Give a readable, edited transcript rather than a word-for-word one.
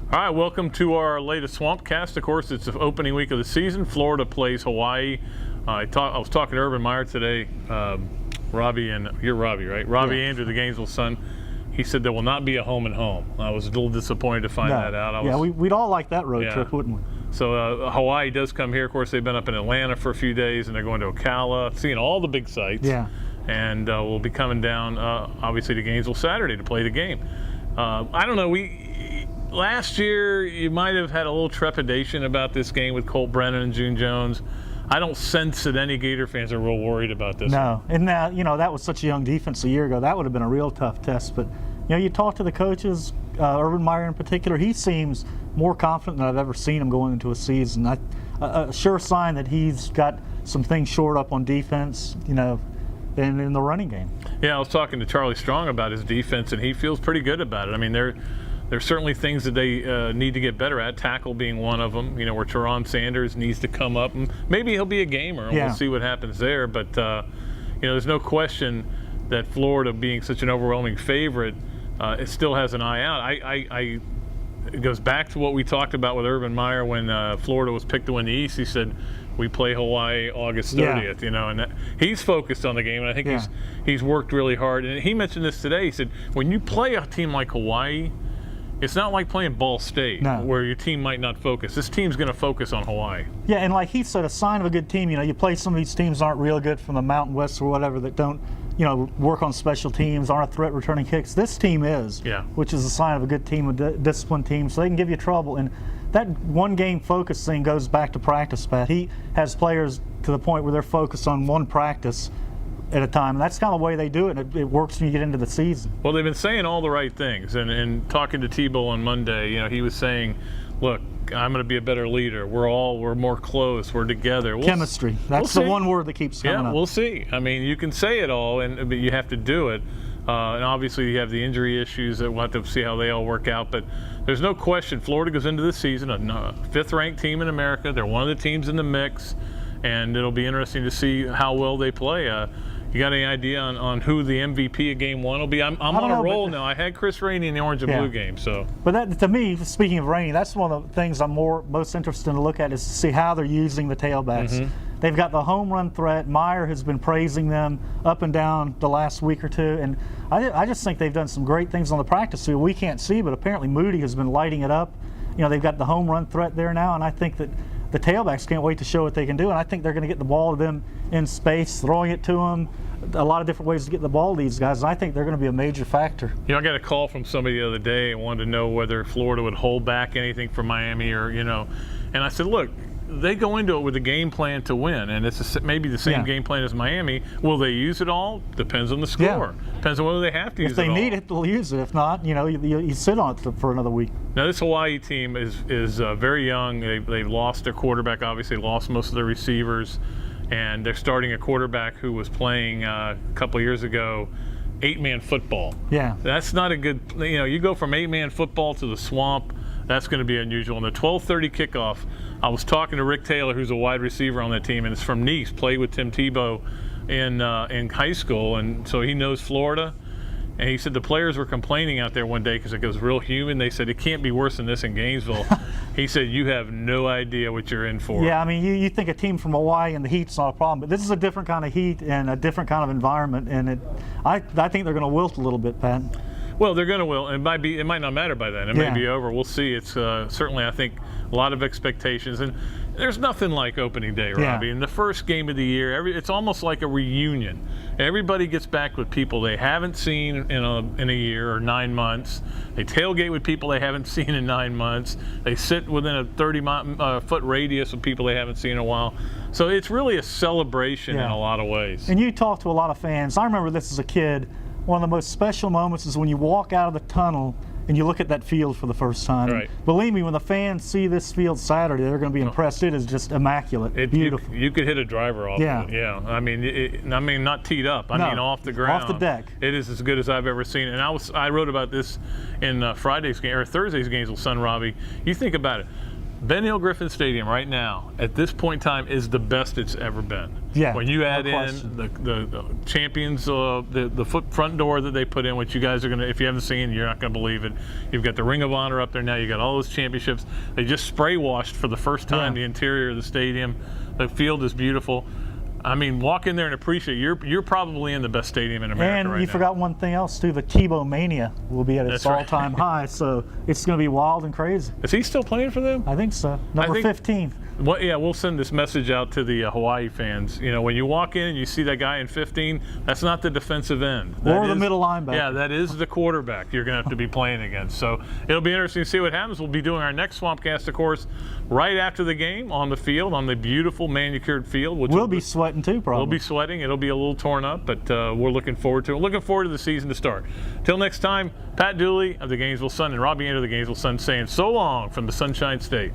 All right, welcome to our latest Swampcast. Of course, it's the opening week of the season. Florida plays Hawaii. I was talking to Urban Meyer today. Robbie and you're Robbie, right? Robbie Andreu, the Gainesville son. He said there will not be a home and home. I was a little disappointed to find that out. We'd all like that road trip, wouldn't we? So Hawaii does come here. Of course, they've been up in Atlanta for a few days, and they're going to Ocala, seeing all the big sites. Yeah. And we'll be coming down, obviously, to Gainesville Saturday to play the game. I don't know. Last year, you might have had a little trepidation about this game with Colt Brennan and June Jones. I don't sense that any Gator fans are real worried about this. No, and now, that was such a young defense a year ago. That would have been a real tough test. But, you talk to the coaches, Urban Meyer in particular, he seems more confident than I've ever seen him going into a season. A sure sign that he's got some things shored up on defense, and in the running game. Yeah, I was talking to Charlie Strong about his defense, and he feels pretty good about it. I mean, there's certainly things that they need to get better at, tackle being one of them, where Teron Sanders needs to come up. And maybe he'll be a gamer, and we'll see what happens there. But, there's no question that Florida, being such an overwhelming favorite, it still has an eye out. It goes back to what we talked about with Urban Meyer when Florida was picked to win the East. He said, we play Hawaii August 30th, and he's focused on the game, and I think he's worked really hard. And he mentioned this today. He said, when you play a team like Hawaii, it's not like playing Ball State, where your team might not focus. This team's going to focus on Hawaii. Yeah, and like he said, a sign of a good team, you play some of these teams aren't real good from the Mountain West or whatever that don't, work on special teams, aren't a threat returning kicks. This team is, which is a sign of a good team, a disciplined team, so they can give you trouble. And that one-game focus thing goes back to practice, Pat. He has players to the point where they're focused on one practice at a time. And that's kind of the way they do it, and it works when you get into the season. Well, they've been saying all the right things, and talking to Tebow on Monday, he was saying, look, I'm going to be a better leader. We're more close. We're together. Chemistry. That's the one word that keeps coming up. Yeah, we'll see. I mean, you can say it all, but you have to do it. And obviously you have the injury issues that we'll have to see how they all work out. But there's no question Florida goes into this season a fifth-ranked team in America. They're one of the teams in the mix, and it'll be interesting to see how well they play. You got any idea on who the MVP of Game 1 will be? I'm on a roll now. I had Chris Rainey in the orange and blue game. So, but that, to me, speaking of Rainey, that's one of the things I'm most interested to look at is to see how they're using the tailbacks. They've got the home run threat. Meyer has been praising them up and down the last week or two, and I just think they've done some great things on the practice field. We can't see, but apparently Moody has been lighting it up. They've got the home run threat there now, and I think that the tailbacks can't wait to show what they can do, and I think they're going to get the ball to them in space, throwing it to them, a lot of different ways to get the ball to these guys, and I think they're going to be a major factor. I got a call from somebody the other day and wanted to know whether Florida would hold back anything from Miami or, and I said, look, they go into it with a game plan to win, and it's maybe the same game plan as Miami. Will they use it all? Depends on the score. Depends on whether they have to use it all. If they need it, they'll use it. If not, you sit on it for another week. Now, this Hawaii team is very young. They've lost their quarterback, obviously lost most of their receivers, and they're starting a quarterback who was playing a couple years ago 8-man football. Yeah. That's not a good, you go from 8-man football to the swamp. That's going to be unusual. And the 12:30 kickoff, I was talking to Rick Taylor, who's a wide receiver on that team, and it's from Nice, played with Tim Tebow in high school, and so he knows Florida. And he said the players were complaining out there one day because it was real humid. They said it can't be worse than this in Gainesville. He said you have no idea what you're in for. Yeah, I mean, you think a team from Hawaii and the heat's not a problem, but this is a different kind of heat and a different kind of environment, and I think they're going to wilt a little bit, Pat. Well, they're going to will. It might not matter by then. It may be over. We'll see. It's certainly, I think, a lot of expectations. And there's nothing like opening day, Robbie. In the first game of the year, it's almost like a reunion. Everybody gets back with people they haven't seen in a year or 9 months. They tailgate with people they haven't seen in 9 months. They sit within a 30-foot radius of people they haven't seen in a while. So it's really a celebration in a lot of ways. And you talk to a lot of fans. I remember this as a kid. One of the most special moments is when you walk out of the tunnel and you look at that field for the first time. Right. Believe me, when the fans see this field Saturday, they're going to be impressed. It is just immaute, beautiful. You could hit a driver off of it. Yeah. I mean, not teed up. I mean, off the ground. Off the deck. It is as good as I've ever seen. And I wrote about this in Thursday's Gainesville Sun, Robbie. You think about it. Ben Hill Griffin Stadium right now, at this point in time, is the best it's ever been. Yeah, when you add no in the champions, the front door that they put in, which you guys are going to, if you haven't seen, you're not going to believe it. You've got the Ring of Honor up there now. You got all those championships. They just spray washed for the first time the interior of the stadium. The field is beautiful. I mean, walk in there and appreciate it. You're probably in the best stadium in America and right now. you forgot one thing else too. The Tebow Mania will be at its all-time high, so it's going to be wild and crazy. Is he still playing for them? I think so. Number 15. Well, yeah, we'll send this message out to the Hawaii fans. You know, when you walk in and you see that guy in 15, that's not the defensive end. Or the middle linebacker. Yeah, that is the quarterback you're going to have to be playing against. So it'll be interesting to see what happens. We'll be doing our next Swampcast, of course, right after the game on the field, on the beautiful manicured field. Which we'll be sweating too, probably. We'll be sweating. It'll be a little torn up, but we're looking forward to it. Looking forward to the season to start. Till next time, Pat Dooley of the Gainesville Sun and Robbie Andreu of the Gainesville Sun saying so long from the Sunshine State.